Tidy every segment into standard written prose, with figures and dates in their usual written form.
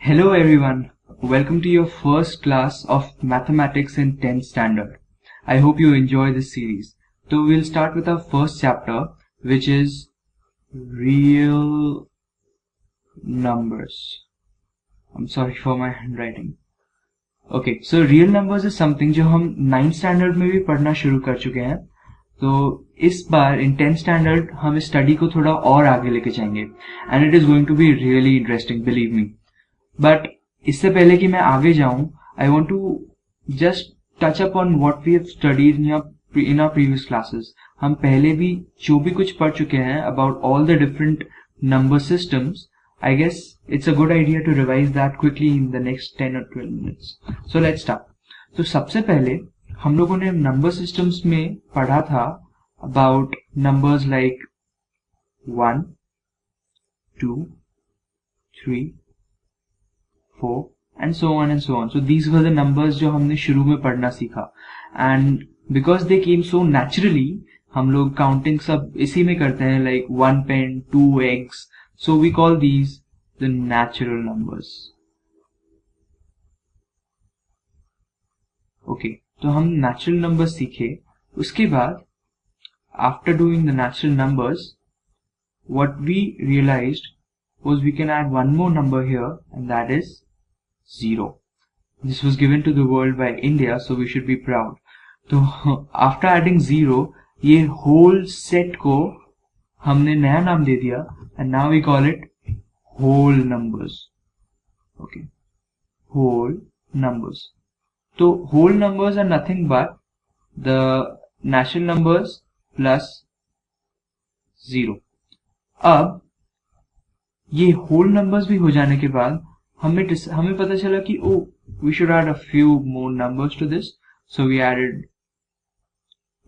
Hello everyone, welcome to your first class of mathematics in 10th standard. I hope you enjoy this series. So we'll start with our first chapter, which is real numbers. I'm sorry for my handwriting. Okay, so real numbers is something जो हम 9th standard में भी पढ़ना शुरू कर चुके हैं. तो इस बार in 10th standard हम इस स्टडी को थोड़ा और आगे लेके जाएंगे. And it is going to be really interesting, believe me. But इससे पहले कि मैं आगे जाऊं, I want to just touch up on what we have studied in our previous classes. हम पहले भी जो भी कुछ पढ़ चुके हैं about all the different number systems. I guess it's a good idea to revise that quickly in the next 10 or 12 minutes. So let's start. तो सबसे पहले हम लोगों ने नंबर सिस्टम्स में पढ़ा था about numbers like 1, 2, 3, 4 and so on and so on. So these were the numbers जो हमने शुरू में पढ़ना सीखा. And because they came so naturally, हम लोग काउंटिंग सब इसी में करते हैं, like 1 pen, 2 eggs. So we call these the natural numbers. Okay, तो हम natural numbers सीखे. उसके बाद after doing the natural numbers, what we realized was we can add one more number here, and that is 0. This was given to the world by India, so we should be proud. तो after adding 0, ये whole set को हमने नया नाम दे दिया, and now we call it whole numbers. Okay, whole numbers. तो whole numbers are nothing but the natural numbers plus 0. अब ये whole numbers भी हो जाने के बाद हमें पता चला कि we should add a few more numbers to this. So we added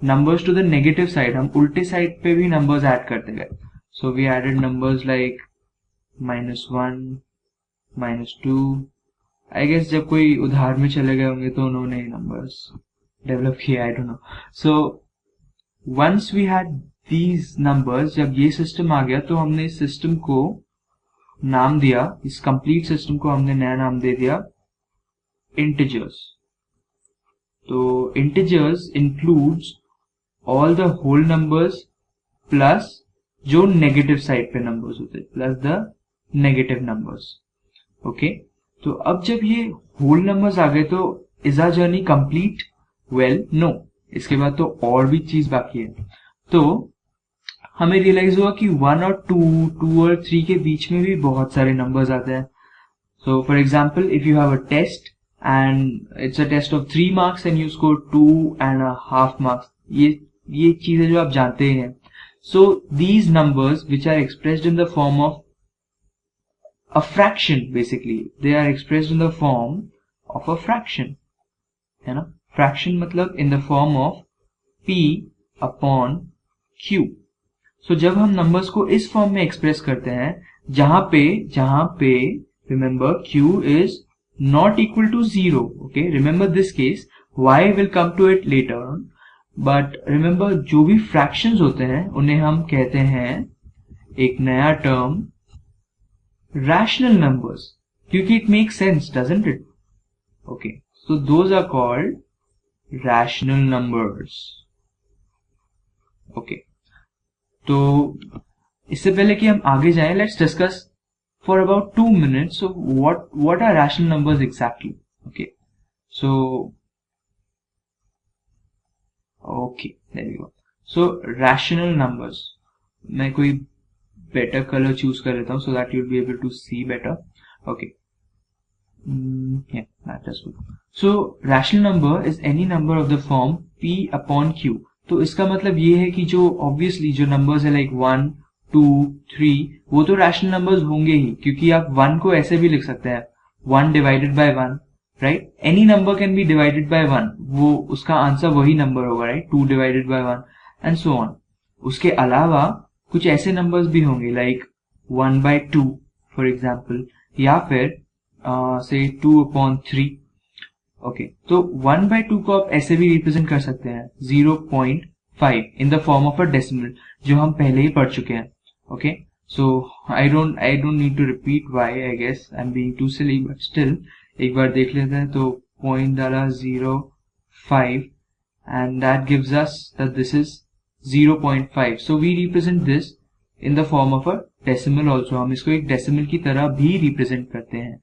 numbers to the negative side. हम उल्टे साइड पे भी numbers add करते गए. So we added numbers like -1, -2. I guess जब कोई उधार में चले गए होंगे तो उन्होंने numbers develop किया, I don't know. So once we had these numbers, जब ये system आ गया तो हमने इस system को नाम दिया, इस कंप्लीट सिस्टम को हमने नया नाम दे दिया इंटीजर्स. तो integers includes all the whole numbers plus जो नेगेटिव साइड पे नंबर्स होते हैं, plus the negative numbers. Okay, तो अब जब ये होल नंबर्स आ गए तो is our journey complete? Well no, इसके बाद तो और भी चीज बाकी है. तो हमें रियलाइज हुआ कि 1 और 2 और 3 के बीच में भी बहुत सारे नंबर्स आते हैं. So for example, if you have a test and it's a test of 3 marks and you score 2.5 marks, ये चीजें जो आप जानते हैं. So these numbers which are expressed in the form of a fraction, basically they are expressed in the form of a fraction, है ना. Fraction मतलब in the form of P upon Q. So, जब हम numbers को इस form में express करते हैं जहां पे remember Q is not equal to 0. Okay, remember this case. Y will come to it later on, but remember जो भी फ्रैक्शंस होते हैं उन्हें हम कहते हैं एक नया टर्म रैशनल नंबर्स, क्योंकि it make sense, doesn't it? Okay, so those are called rational numbers. Okay, तो इससे पहले कि हम आगे जाएं, let's discuss for about 2 minutes so what are rational numbers exactly. Okay, there we go. So rational numbers, मैं कोई better color choose कर लेता हूं so that you'll be able to see better. Okay, yeah, that is good. So rational number is any number of the form P upon Q. तो इसका मतलब ये है कि जो ऑब्वियसली जो नंबर्स है लाइक 1, 2, 3, वो तो रैशनल नंबर्स होंगे ही, क्योंकि आप 1 को ऐसे भी लिख सकते हैं 1 divided by 1, right. Any number can be divided by 1, वो उसका आंसर वही नंबर होगा, right. 2 divided by 1 and so on. उसके अलावा कुछ ऐसे नंबर्स भी होंगे लाइक 1/2 फॉर एग्जाम्पल, या फिर से 2/3. ओके, तो 1/2 को आप ऐसे भी रिप्रेजेंट कर सकते हैं 0.5 इन the form of a decimal, जो हम पहले ही पढ़ चुके हैं. Okay, So I don't need to repeat why. I guess I'm being too silly, but still एक बार देख लेते हैं. तो पॉइंट डाला 0.5 and that gives us that this is 0.5. So we represent this in the form of a decimal also. हम इसको एक decimal की तरह भी represent करते हैं.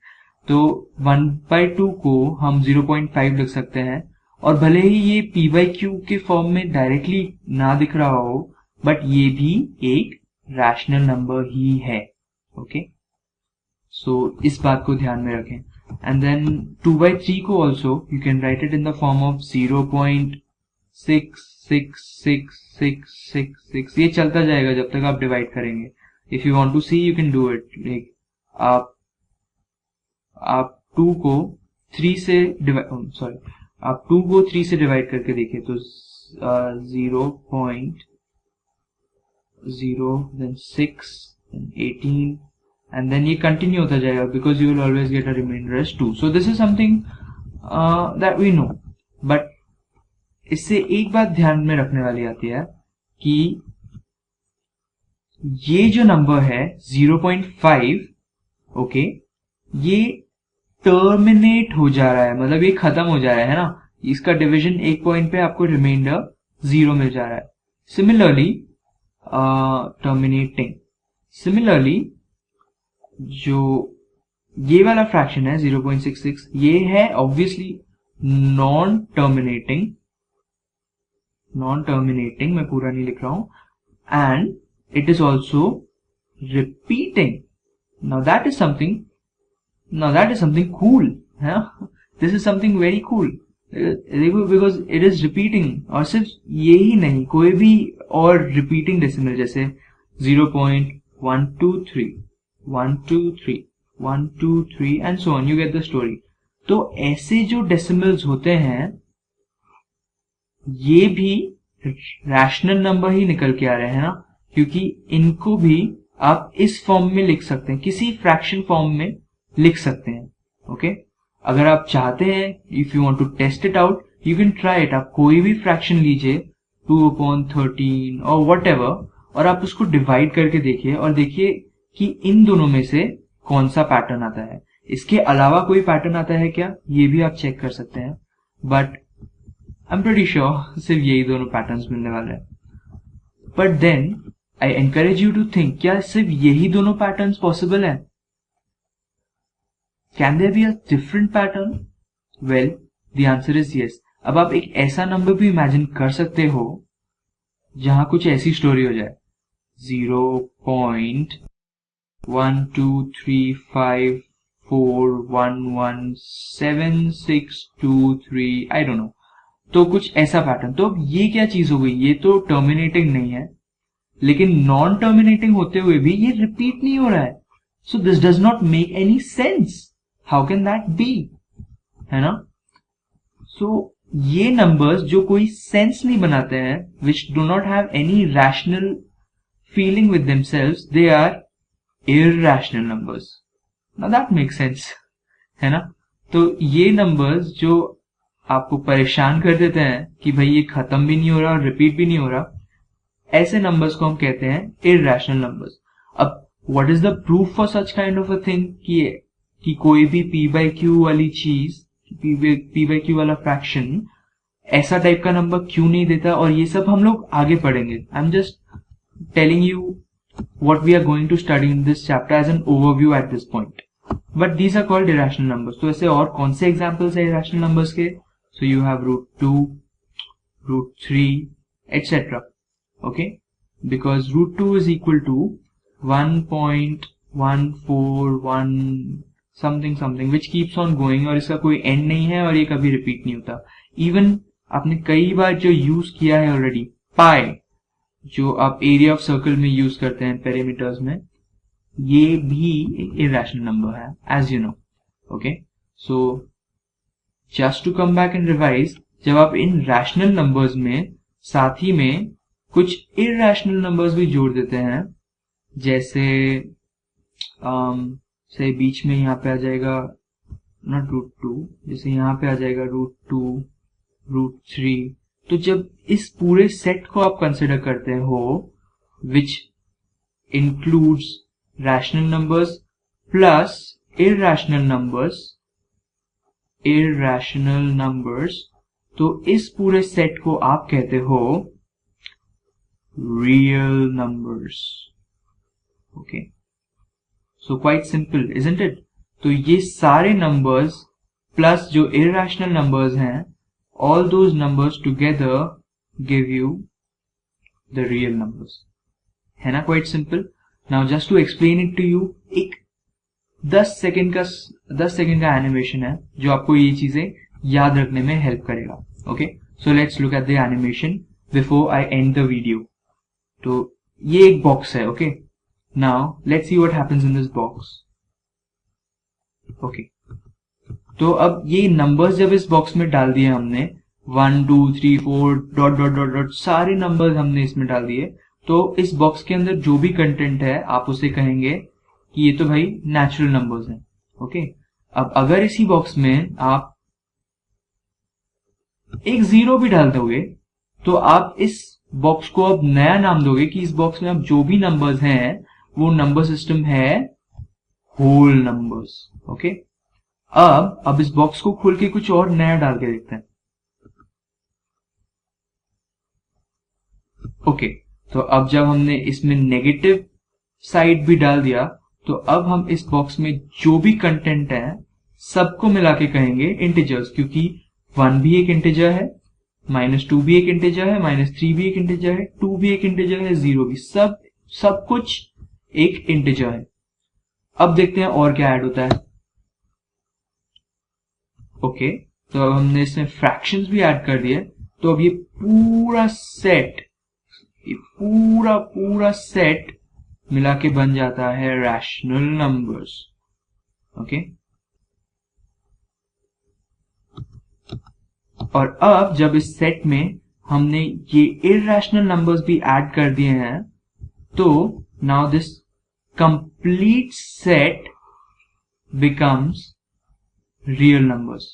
तो 1/2 को हम 0.5 लिख सकते हैं, और भले ही ये p by q के फॉर्म में डायरेक्टली ना दिख रहा हो, बट ये भी एक रैशनल नंबर ही है. ओके, सो इस बात को ध्यान में रखें. एंड देन 2/3 को also you can write it in the form of 0.66666. ये चलता जाएगा जब तक आप डिवाइड करेंगे. If you want to see you can do it. Like आप 2 को 3 से डिवाइड आप 2 को 3 से डिवाइड करके देखिए. तो 0.0 then 6 then 18 and then ये कंटिन्यू होता जाएगा because you will always get a remainder as 2. So this is something that we know. But इससे एक बात ध्यान में रखने वाली आती है कि ये जो नंबर है 0.5, ओके, ये टर्मिनेट हो जा रहा है, मतलब ये खत्म हो जा रहा है ना. इसका डिवीजन एक पॉइंट पे आपको रिमाइंडर 0 मिल जा रहा है. सिमिलरली टर्मिनेटिंग, सिमिलरली जो ये वाला फ्रैक्शन है 0.66, ये है ऑब्वियसली नॉन टर्मिनेटिंग, मैं पूरा नहीं लिख रहा हूं, and it is also repeating. Now that is something cool. This is something very cool because it is repeating. और सिर्फ ये ही नहीं, कोई भी और repeating decimal जैसे 0.123 123 123 and so on, you get the story. तो ऐसे जो decimals होते हैं ये भी रैशनल नंबर ही निकल के आ रहे हैं ना, क्योंकि इनको भी आप इस फॉर्म में लिख सकते हैं, किसी फ्रैक्शन फॉर्म में लिख सकते हैं. ओके, अगर आप चाहते हैं, if you want to test it out, you can try it. आप कोई भी फ्रैक्शन लीजिए 2/13 और व्हाटएवर, और आप उसको डिवाइड करके देखिए और देखिए कि इन दोनों में से कौन सा पैटर्न आता है. इसके अलावा कोई पैटर्न आता है क्या, ये भी आप चेक कर सकते हैं. But I am pretty sure सिर्फ यही दोनों पैटर्न्स मिलने वाले हैं. But then I encourage you to think, क्या सिर्फ यही दोनों पैटर्न्स पॉसिबल है? Can there be a different pattern? Well, the answer is yes. अब आप एक ऐसा नंबर भी इमेजिन कर सकते हो जहां कुछ ऐसी स्टोरी हो जाए 0.12354117623, I don't know. तो कुछ ऐसा पैटर्न. तो अब ये क्या चीज हो गई, ये तो टर्मिनेटिंग नहीं है, लेकिन नॉन टर्मिनेटिंग होते हुए भी ये रिपीट नहीं हो रहा है. So this does not make any sense. How can that be, है ना? सो ये नंबर्स जो कोई सेंस नहीं बनाते हैं, which do not have any rational feeling with themselves, they are irrational numbers. Now that makes sense, है ना? तो ये नंबर्स जो आपको परेशान कर देते हैं कि भाई ये खत्म भी नहीं हो रहा और रिपीट भी नहीं हो रहा, ऐसे नंबर्स को हम कहते हैं इरैशनल नंबर्स. अब what is the proof for such kind of a thing कि कोई भी p by q वाली चीज, p by q वाला फ्रैक्शन ऐसा टाइप का नंबर क्यों नहीं देता, और ये सब हम लोग आगे पढ़ेंगे. I am just telling you what we are going to study in this chapter as an overview at this point. But these are called irrational numbers. तो ऐसे और कौन से एग्जाम्पल्स है इरैशनल नंबर्स के? So you have √2, √3 etc. okay, because √2 is equal to 1.141 something which keeps on going, और इसका कोई एंड नहीं है और ये कभी रिपीट नहीं होता. इवन आपने कई बार जो यूज किया है ऑलरेडी, पाई, जो आप एरिया ऑफ सर्कल में यूज करते हैं पेरीमीटर्स में, ये भी एक इरैशनल नंबर है, as you know. Okay, so just to come back and revise, जब आप इन रैशनल नंबर्स में साथ ही में कुछ इरैशनल नंबर्स भी जोड़ देते हैं, जैसे से बीच में यहाँ पे आ जाएगा नॉट √2, जैसे यहाँ पे आ जाएगा √2, √3. तो जब इस पूरे सेट को आप कंसिडर करते हो, which includes rational numbers plus irrational numbers, तो इस पूरे सेट को आप कहते हो real numbers. Okay, so quite simple, isn't it? तो ये सारे नंबर्स प्लस जो इरैशनल नंबर्स हैं, all those numbers together give you the real numbers. है ना quite simple? Now just to explain it to you, एक 10 सेकेंड का animation है जो आपको ये चीजें याद रखने में हेल्प करेगा. Okay, so let's look at the animation before I and the video. तो ये एक बॉक्स है. Okay, now let's see what happens in this box. Okay, तो अब ये नंबर्स जब इस बॉक्स में डाल दिए हमने, 1 2 3 4 डॉट डॉट डॉट डॉट सारे नंबर्स हमने इसमें डाल दिए, तो इस बॉक्स के अंदर जो भी कंटेंट है आप उसे कहेंगे कि ये तो भाई नेचुरल नंबर्स हैं. ओके, अब अगर इसी बॉक्स में आप एक 0 भी डाल दोगे तो आप इस बॉक्स को अब नया नाम दोगे कि इस बॉक्स में अब जो भी नंबर्स हैं वो नंबर सिस्टम है होल नंबर्स. ओके, अब इस बॉक्स को खोल के कुछ और नया डाल के देखते हैं. ओके, तो अब जब हमने इसमें नेगेटिव साइड भी डाल दिया तो अब हम इस बॉक्स में जो भी कंटेंट है सबको मिला के कहेंगे इंटीजर्स, क्योंकि 1 भी एक इंटीजर है, -2 भी एक इंटीजर है, -3 भी एक इंटीजर है, 2 भी एक इंटीजर है, 0 भी, सब कुछ एक इंटीजर है. अब देखते हैं और क्या ऐड होता है. ओके, तो अब हमने इसमें फ्रैक्शंस भी ऐड कर दिए, तो अब ये पूरा सेट मिला के बन जाता है रैशनल नंबर्स. ओके, और अब जब इस सेट में हमने ये इरैशनल नंबर्स भी ऐड कर दिए हैं, तो now this complete set becomes real numbers.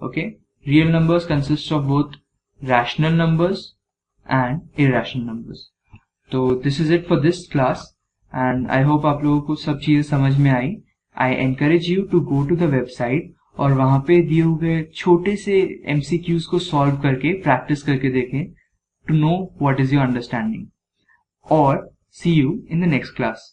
Okay, real numbers consists of both rational numbers and irrational numbers. तो this is it for this class and I hope आप लोगों को सब चीजें समझ में आई. I encourage you to go to the website और वहां पे दिए हुए छोटे से MCQs को सॉल्व करके प्रैक्टिस करके देखें to know what is your understanding. और see you in the next class.